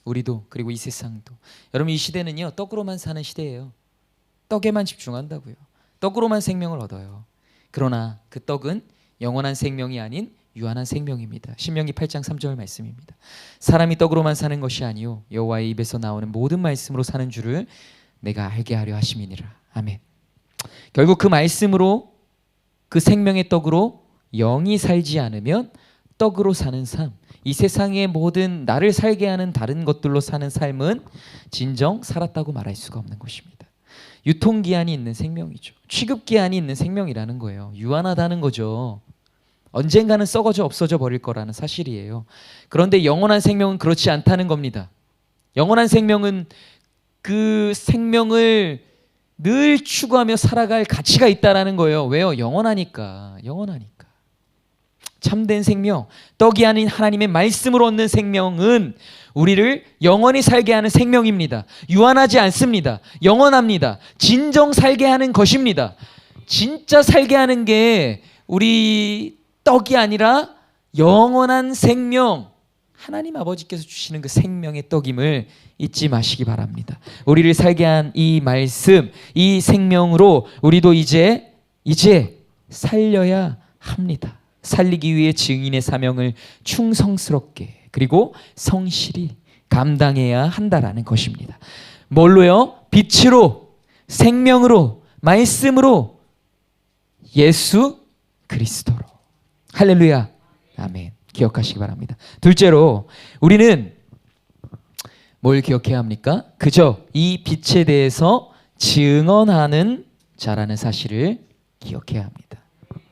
우리도, 그리고 이 세상도. 여러분, 이 시대는요, 떡으로만 사는 시대예요. 떡에만 집중한다고요. 떡으로만 생명을 얻어요. 그러나 그 떡은 영원한 생명이 아닌 유한한 생명입니다. 신명기 8장 3절 말씀입니다. 사람이 떡으로만 사는 것이 아니요 여호와의 입에서 나오는 모든 말씀으로 사는 줄을 내가 알게 하려 하심이니라. 아멘. 결국 그 말씀으로, 그 생명의 떡으로 영이 살지 않으면 떡으로 사는 삶, 이 세상의 모든 나를 살게 하는 다른 것들로 사는 삶은 진정 살았다고 말할 수가 없는 것입니다. 유통기한이 있는 생명이죠. 취급기한이 있는 생명이라는 거예요. 유한하다는 거죠. 언젠가는 썩어져 없어져 버릴 거라는 사실이에요. 그런데 영원한 생명은 그렇지 않다는 겁니다. 영원한 생명은 그 생명을 늘 추구하며 살아갈 가치가 있다는 거예요. 왜요? 영원하니까. 영원하니까. 참된 생명, 떡이 아닌 하나님의 말씀으로 얻는 생명은 우리를 영원히 살게 하는 생명입니다. 유한하지 않습니다. 영원합니다. 진정 살게 하는 것입니다. 진짜 살게 하는 게 우리 떡이 아니라 영원한 생명, 하나님 아버지께서 주시는 그 생명의 떡임을 잊지 마시기 바랍니다. 우리를 살게 한 이 말씀, 이 생명으로 우리도 이제 살려야 합니다. 살리기 위해 증인의 사명을 충성스럽게 그리고 성실히 감당해야 한다라는 것입니다. 뭘로요? 빛으로, 생명으로, 말씀으로, 예수 그리스도로. 할렐루야. 아멘. 기억하시기 바랍니다. 둘째로, 우리는 뭘 기억해야 합니까? 그저 이 빛에 대해서 증언하는 자라는 사실을 기억해야 합니다.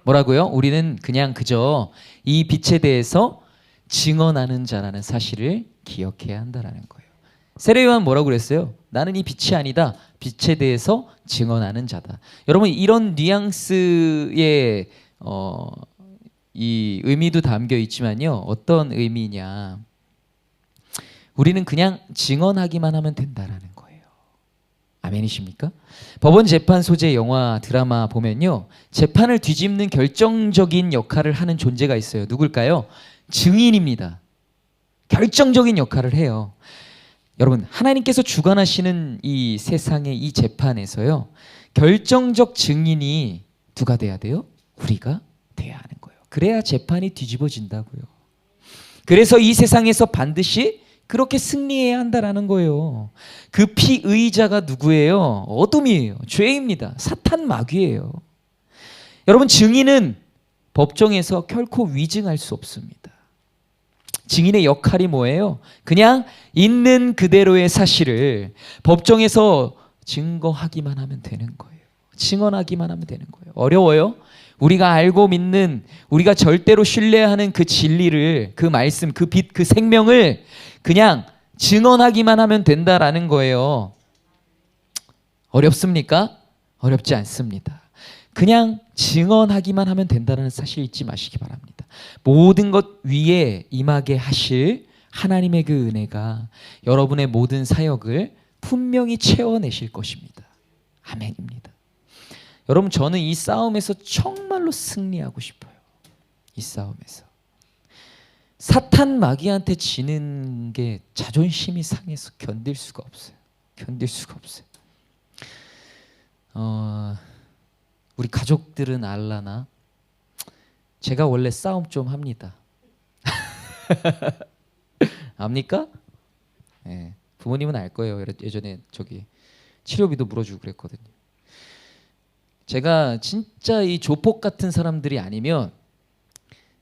뭐라고요? 우리는 그냥 그저 이 빛에 대해서 증언하는 자라는 사실을 기억해야 한다는 거예요. 세례요한 뭐라고 그랬어요? 나는 이 빛이 아니다. 빛에 대해서 증언하는 자다. 여러분, 이런 뉘앙스의 이 의미도 담겨 있지만요. 어떤 의미냐? 우리는 그냥 증언하기만 하면 된다라는 거예요. 아멘이십니까? 법원 재판 소재 영화, 드라마 보면요, 재판을 뒤집는 결정적인 역할을 하는 존재가 있어요. 누굴까요? 증인입니다. 결정적인 역할을 해요. 여러분, 하나님께서 주관하시는 이 세상의 이 재판에서요, 결정적 증인이 누가 돼야 돼요? 우리가 돼야 하는 거예요. 그래야 재판이 뒤집어진다고요. 그래서 이 세상에서 반드시 그렇게 승리해야 한다라는 거예요. 그 피의자가 누구예요? 어둠이에요. 죄입니다. 사탄 마귀예요. 여러분, 증인은 법정에서 결코 위증할 수 없습니다. 증인의 역할이 뭐예요? 그냥 있는 그대로의 사실을 법정에서 증거하기만 하면 되는 거예요. 증언하기만 하면 되는 거예요. 어려워요? 우리가 알고 믿는, 우리가 절대로 신뢰하는 그 진리를, 그 말씀, 그 빛, 그 생명을 그냥 증언하기만 하면 된다라는 거예요. 어렵습니까? 어렵지 않습니다. 그냥 증언하기만 하면 된다는 사실 잊지 마시기 바랍니다. 모든 것 위에 임하게 하실 하나님의 그 은혜가 여러분의 모든 사역을 분명히 채워내실 것입니다. 아멘입니다. 여러분, 저는 이 싸움에서 정말로 승리하고 싶어요. 이 싸움에서 사탄 마귀한테 지는 게 자존심이 상해서 견딜 수가 없어요. 견딜 수가 없어요. 우리 가족들은 알라나? 제가 원래 싸움 좀 합니다. 압니까? 네, 부모님은 알 거예요. 예전에 저기 치료비도 물어주고 그랬거든요. 제가 진짜 이 조폭 같은 사람들이 아니면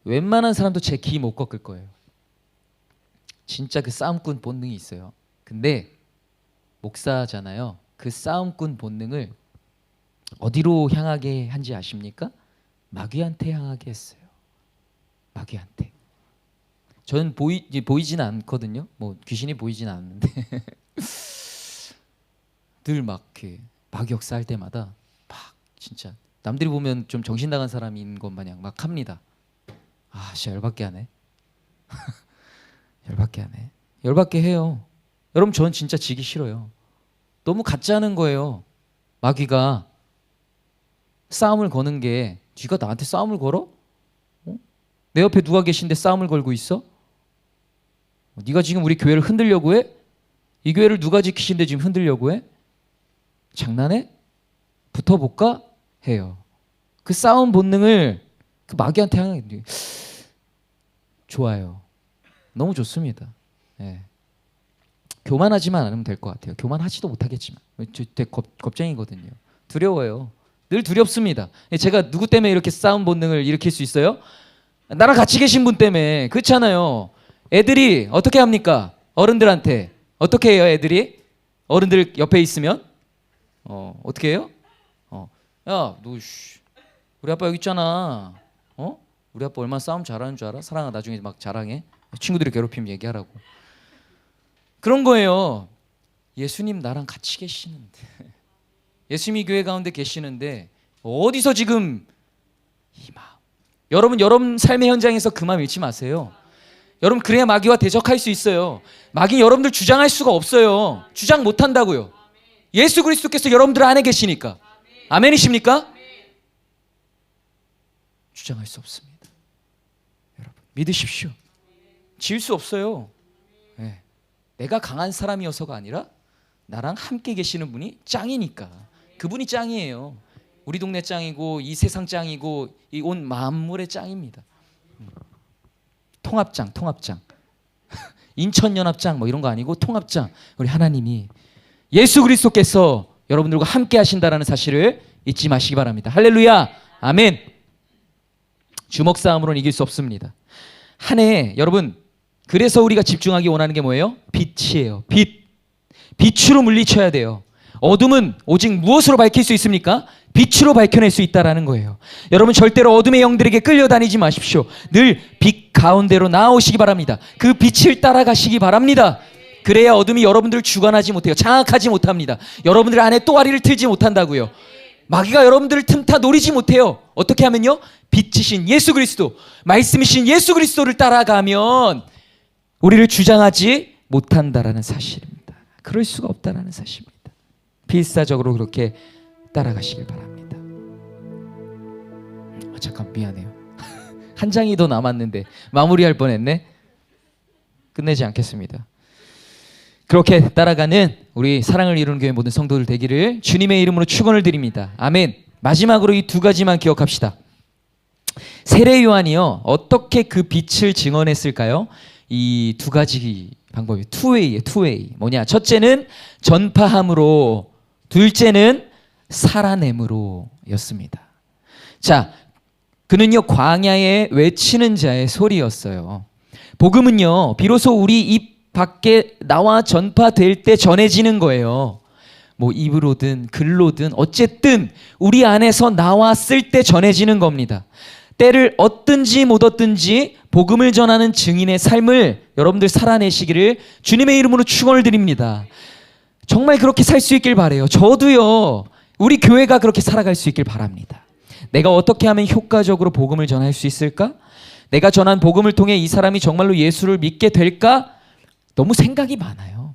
웬만한 사람도 제 기 못 꺾을 거예요. 진짜 그 싸움꾼 본능이 있어요. 근데 목사잖아요. 그 싸움꾼 본능을 어디로 향하게 한지 아십니까? 마귀한테 향하게 했어요. 마귀한테. 저는 보이진 않거든요. 뭐 귀신이 보이진 않는데 늘 막 그 마귀 역사할 때마다 막 진짜 남들이 보면 좀 정신 나간 사람인 것 마냥 막 합니다. 아, 진짜 열받게 하네. 열받게 하네. 열받게 해요. 여러분, 저는 진짜 지기 싫어요. 너무 가짜는 거예요. 마귀가 싸움을 거는 게, 네가 나한테 싸움을 걸어? 내 옆에 누가 계신데 싸움을 걸고 있어? 네가 지금 우리 교회를 흔들려고 해? 이 교회를 누가 지키신데 지금 흔들려고 해? 장난해? 붙어볼까? 해요. 그 싸움 본능을 그 마귀한테 하는 게 좋아요. 너무 좋습니다. 네. 교만하지만 않으면 될 것 같아요. 교만하지도 못하겠지만. 되게 겁쟁이거든요. 두려워요. 늘 두렵습니다. 제가 누구 때문에 이렇게 싸움 본능을 일으킬 수 있어요? 나랑 같이 계신 분 때문에. 그렇잖아요. 애들이 어떻게 합니까? 어른들한테 어떻게 해요? 애들이 어른들 옆에 있으면 어떻게 해요? 야, 너 우리 아빠 여기 있잖아. 우리 아빠 얼마나 싸움 잘하는 줄 알아? 사랑아, 나중에 막 자랑해. 친구들이 괴롭히면 얘기하라고. 그런 거예요. 예수님 나랑 같이 계시는데, 예수님이 교회 가운데 계시는데 어디서 지금 이 마음. 여러분 삶의 현장에서 그 마음 잃지 마세요. 여러분, 그래야 마귀와 대적할 수 있어요. 마귀 여러분들 주장할 수가 없어요. 주장 못한다고요. 예수 그리스도께서 여러분들 안에 계시니까. 아멘이십니까? 주장할 수 없습니다. 여러분, 믿으십시오. 질 수 없어요. 네. 내가 강한 사람이어서가 아니라 나랑 함께 계시는 분이 짱이니까. 그분이 짱이에요. 우리 동네 짱이고 이 세상 짱이고 이 온 만물의 짱입니다. 통합장 인천연합장 뭐 이런 거 아니고 통합장. 우리 하나님이 예수 그리스도께서 여러분들과 함께 하신다라는 사실을 잊지 마시기 바랍니다. 할렐루야. 아멘. 주먹 싸움으로는 이길 수 없습니다. 한 해 여러분, 그래서 우리가 집중하기 원하는 게 뭐예요? 빛이에요. 빛으로 물리쳐야 돼요. 어둠은 오직 무엇으로 밝힐 수 있습니까? 빛으로 밝혀낼 수 있다라는 거예요. 여러분, 절대로 어둠의 영들에게 끌려다니지 마십시오. 늘 빛 가운데로 나오시기 바랍니다. 그 빛을 따라가시기 바랍니다. 그래야 어둠이 여러분들을 주관하지 못해요. 장악하지 못합니다. 여러분들 안에 또아리를 틀지 못한다고요. 마귀가 여러분들을 틈타 노리지 못해요. 어떻게 하면요? 빛이신 예수 그리스도, 말씀이신 예수 그리스도를 따라가면 우리를 주장하지 못한다라는 사실입니다. 그럴 수가 없다라는 사실입니다. 필사적으로 그렇게 따라가시길 바랍니다. 잠깐 미안해요. 한 장이 더 남았는데 마무리할 뻔했네. 끝내지 않겠습니다. 그렇게 따라가는 우리 사랑을 이루는 교회 모든 성도들 되기를 주님의 이름으로 축원을 드립니다. 아멘. 마지막으로 이 두 가지만 기억합시다. 세례 요한이요, 어떻게 그 빛을 증언했을까요? 이 두 가지 방법이 투웨이. 뭐냐? 첫째는 전파함으로, 둘째는 살아냄으로였습니다. 자, 그는요 광야에 외치는 자의 소리였어요. 복음은요 비로소 우리 입 밖에 나와 전파될 때 전해지는 거예요. 뭐 입으로든 글로든 어쨌든 우리 안에서 나왔을 때 전해지는 겁니다. 때를 얻든지 못 얻든지 복음을 전하는 증인의 삶을 여러분들 살아내시기를 주님의 이름으로 축원을 드립니다. 정말 그렇게 살 수 있길 바라요. 저도요. 우리 교회가 그렇게 살아갈 수 있길 바랍니다. 내가 어떻게 하면 효과적으로 복음을 전할 수 있을까? 내가 전한 복음을 통해 이 사람이 정말로 예수를 믿게 될까? 너무 생각이 많아요.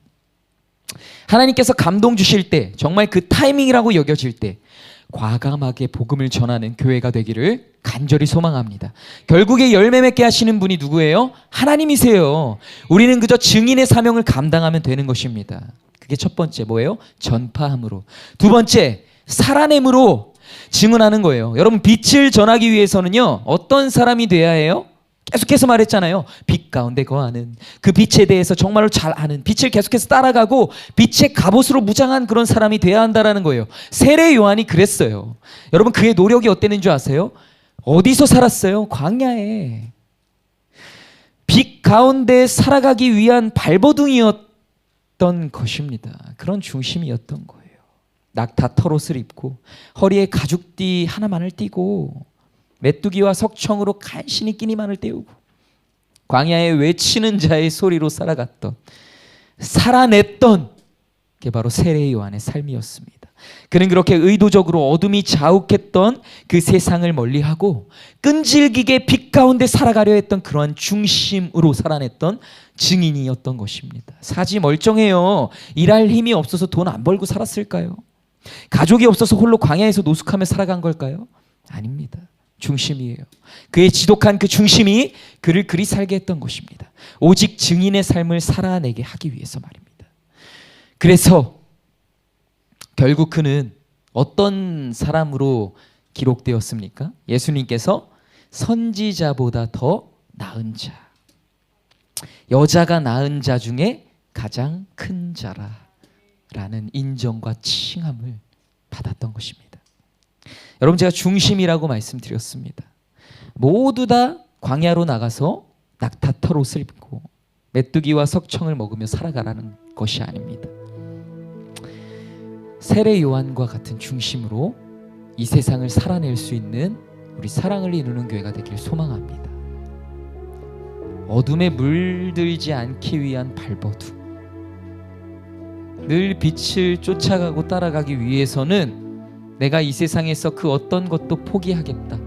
하나님께서 감동 주실 때, 정말 그 타이밍이라고 여겨질 때 과감하게 복음을 전하는 교회가 되기를 간절히 소망합니다. 결국에 열매 맺게 하시는 분이 누구예요? 하나님이세요. 우리는 그저 증인의 사명을 감당하면 되는 것입니다. 그게 첫 번째 뭐예요? 전파함으로. 두 번째, 살아냄으로 증언하는 거예요. 여러분, 빛을 전하기 위해서는요, 어떤 사람이 돼야 해요? 계속해서 말했잖아요. 빛 가운데 거하는, 그 빛에 대해서 정말로 잘 아는, 빛을 계속해서 따라가고 빛의 갑옷으로 무장한 그런 사람이 돼야 한다라는 거예요. 세례 요한이 그랬어요. 여러분, 그의 노력이 어땠는 줄 아세요? 어디서 살았어요? 광야에. 빛 가운데 살아가기 위한 발버둥이었던 것입니다. 그런 중심이었던 거예요. 낙타 털옷을 입고 허리에 가죽띠 하나만을 띠고 메뚜기와 석청으로 간신히 끼니만을 때우고 광야에 외치는 자의 소리로 살아갔던, 살아냈던 게 바로 세례 요한의 삶이었습니다. 그는 그렇게 의도적으로 어둠이 자욱했던 그 세상을 멀리하고 끈질기게 빛 가운데 살아가려 했던 그러한 중심으로 살아냈던 증인이었던 것입니다. 사지 멀쩡해요. 일할 힘이 없어서 돈 안 벌고 살았을까요? 가족이 없어서 홀로 광야에서 노숙하며 살아간 걸까요? 아닙니다. 중심이에요. 그의 지독한 그 중심이 그를 그리 살게 했던 것입니다. 오직 증인의 삶을 살아내게 하기 위해서 말입니다. 그래서 결국 그는 어떤 사람으로 기록되었습니까? 예수님께서 선지자보다 더 나은 자, 여자가 낳은 자 중에 가장 큰 자라라는 인정과 칭함을 받았던 것입니다. 여러분, 제가 중심이라고 말씀드렸습니다. 모두 다 광야로 나가서 낙타 털옷을 입고 메뚜기와 석청을 먹으며 살아가라는 것이 아닙니다. 세례 요한과 같은 중심으로 이 세상을 살아낼 수 있는 우리 사랑을 이루는 교회가 되길 소망합니다. 어둠에 물들지 않기 위한 발버둥, 늘 빛을 쫓아가고 따라가기 위해서는 내가 이 세상에서 그 어떤 것도 포기하겠다.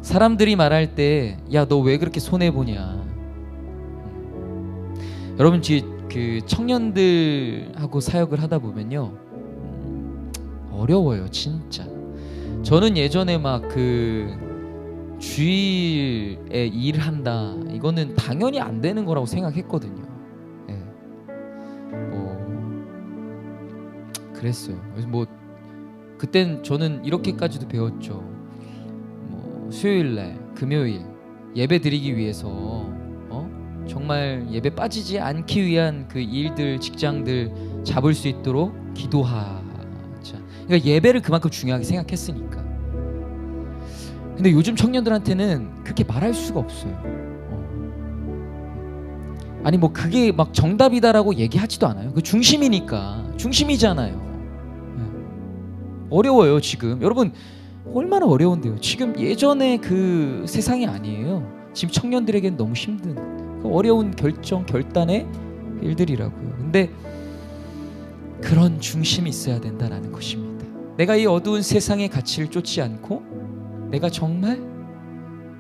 사람들이 말할 때, 야, 너 왜 그렇게 손해보냐. 여러분, 그 청년들하고 사역을 하다 보면요, 어려워요, 진짜. 저는 예전에 막 그 주일에 일한다, 이거는 당연히 안 되는 거라고 생각했거든요. 네. 그랬어요. 그래서 뭐 그땐 저는 이렇게까지도 배웠죠. 뭐 수요일날, 금요일 예배 드리기 위해서 정말 예배 빠지지 않기 위한 그 일들, 직장들 잡을 수 있도록 기도하자. 그러니까 예배를 그만큼 중요하게 생각했으니까. 근데 요즘 청년들한테는 그렇게 말할 수가 없어요. 아니 뭐 그게 막 정답이다라고 얘기하지도 않아요. 그 중심이니까. 중심이잖아요. 어려워요 지금. 여러분 얼마나 어려운데요. 지금 예전에 그 세상이 아니에요. 지금 청년들에게는 너무 힘든 그 어려운 결정, 결단의 일들이라고요. 근데 그런 중심이 있어야 된다라는 것입니다. 내가 이 어두운 세상의 가치를 쫓지 않고 내가 정말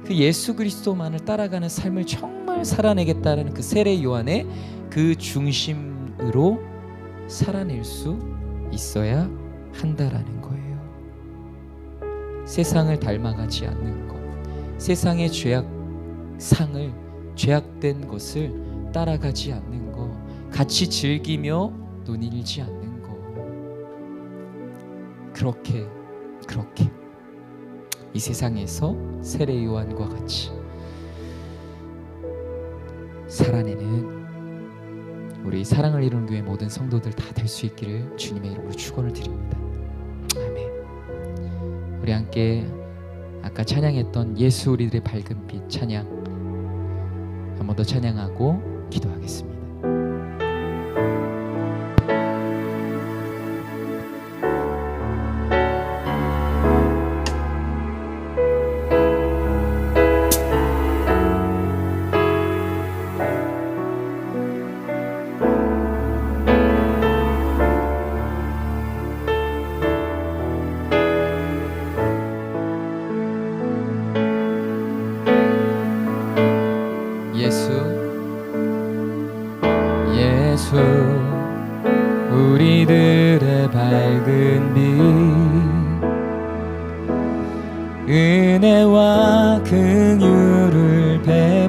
그 예수 그리스도만을 따라가는 삶을 정말 살아내겠다라는 그 세례 요한의 그 중심으로 살아낼 수 있어야 한다라는 거예요. 세상을 닮아가지 않는 것, 세상의 죄악상을, 죄악된 것을 따라가지 않는 것, 같이 즐기며 논일지 않는 것, 그렇게 이 세상에서 세례 요한과 같이 살아내는 우리 사랑을 이루는 교회 모든 성도들 다 될 수 있기를 주님의 이름으로 축원을 드립니다. 아멘. 우리 함께 아까 찬양했던 예수 우리들의 밝은 빛 찬양 한 번 더 찬양하고 기도하겠습니다. 은혜와 긍휼을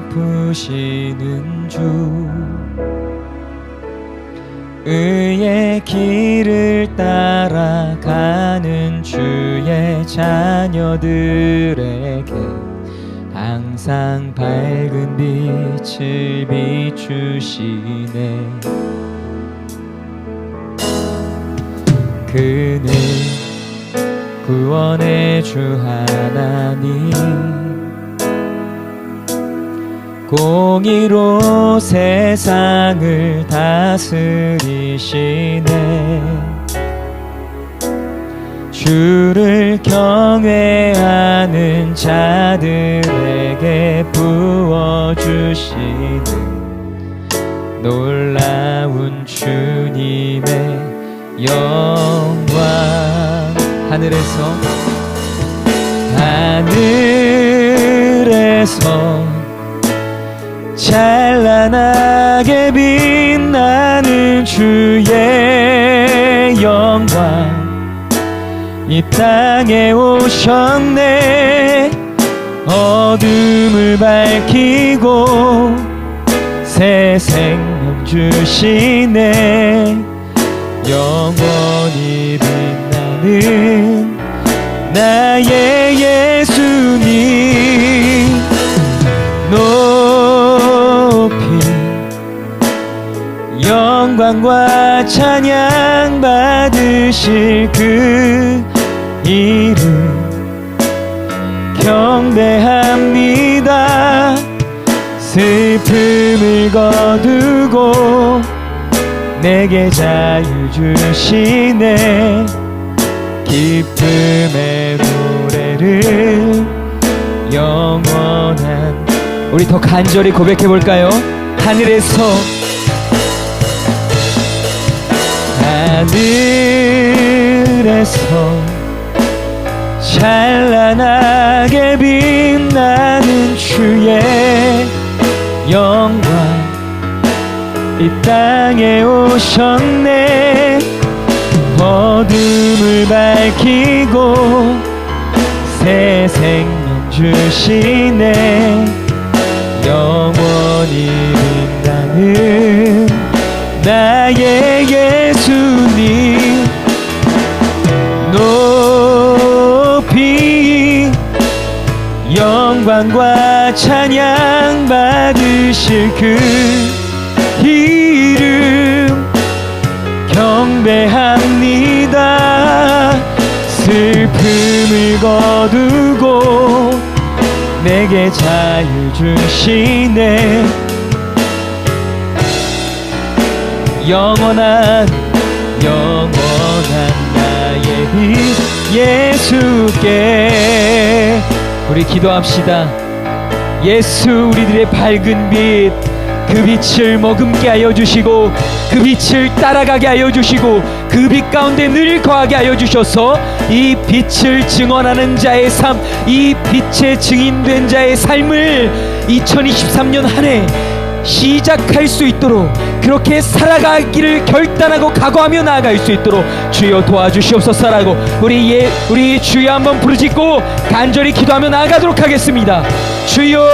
베푸시는 주, 의의 길을 따라가는 주의 자녀들에게 항상 밝은 빛을 비추시네. 그는 구원의 주 하나님, 공의로 세상을 다스리시네. 주를 경외하는 자들에게 부어주시는 놀라운 주님의 영광. 하늘에서 찬란하게 빛나는 주의 영광, 이 땅에 오셨네. 어둠을 밝히고 새 생명 주시네. 영원히 빛나는 나의 예수님, 높이 영광과 찬양 받으실 그 이름 경배합니다. 슬픔을 거두고 내게 자유 주시네. 기쁨의 노래를 영원한, 우리 더 간절히 고백해 볼까요? 하늘에서 찬란하게 빛나는 주의 영광, 이 땅에 오셨네. 어둠을 밝히고 새 생명 주시네. 영원히 빛나는 나의 예수님, 높이 영광과 찬양 받으실 그 이름 경배합니다. 슬픔을 거두고 내게 자유 주시네. 영원한 나의 빛 예수께. 우리 기도합시다. 예수, 우리들의 밝은 빛, 그 빛을 머금게 하여 주시고 그 빛을 따라가게 하여 주시고 그 빛 가운데 늘 거하게 하여 주셔서 이 빛을 증언하는 자의 삶, 이 빛의 증인된 자의 삶을 2023년 한 해 시작할 수 있도록, 그렇게 살아가기를 결단하고 각오하며 나아갈 수 있도록 주여 도와주시옵소서라고 우리 주여 한번 부르짖고 간절히 기도하며 나아가도록 하겠습니다. 주여